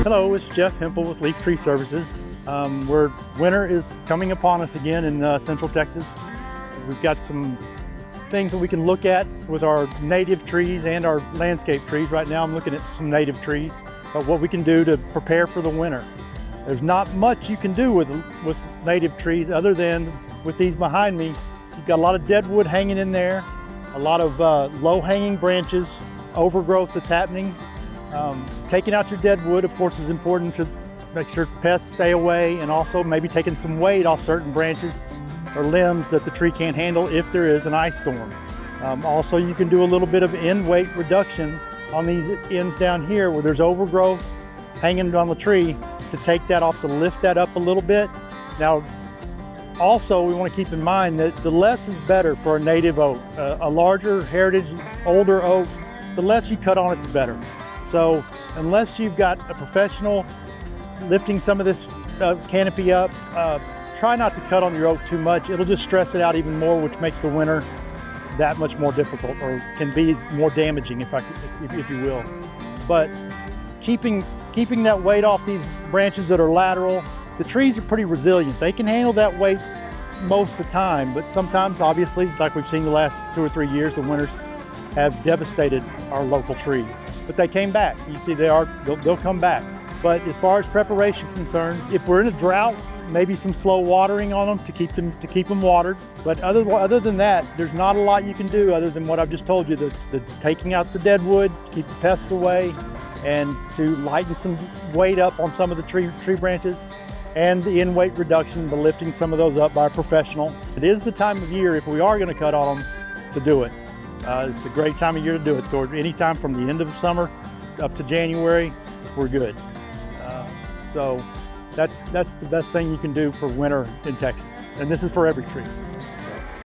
Hello, it's Jeff Hempel with Leaf Tree Services. Winter is coming upon us again in Central Texas. We've got some things that we can look at with our native trees and our landscape trees. Right now I'm looking at some native trees, but what we can do to prepare for the winter. There's not much you can do with native trees other than with these behind me. You've got a lot of dead wood hanging in there, a lot of low-hanging branches, overgrowth that's happening. Taking out your dead wood, of course, is important to make sure pests stay away, and also maybe taking some weight off certain branches or limbs that the tree can't handle if there is an ice storm. Also, you can do a little bit of end weight reduction on these ends down here where there's overgrowth hanging on the tree, to take that off, to lift that up a little bit. Now, also, we want to keep in mind that the less is better for a native oak. A larger heritage, older oak, the less you cut on it, the better. So unless you've got a professional lifting some of this canopy up, try not to cut on your oak too much. It'll just stress it out even more, which makes the winter that much more difficult, or can be more damaging, if you will. But keeping that weight off these branches that are lateral, the trees are pretty resilient. They can handle that weight most of the time, but sometimes, obviously, like we've seen the last 2 or 3 years, the winters have devastated our local trees. But they came back. You see, they'll come back. But as far as preparation is concerned, if we're in a drought, maybe some slow watering on them to keep them watered. But other than that, there's not a lot you can do other than what I've just told you: the taking out the dead wood, keep the pests away, and to lighten some weight up on some of the tree branches, and the end weight reduction, the lifting some of those up by a professional. It is the time of year, if we are going to cut on them, to do it. It's a great time of year to do it. Toward any time from the end of the summer up to January, we're good. So that's the best thing you can do for winter in Texas. And this is for every tree.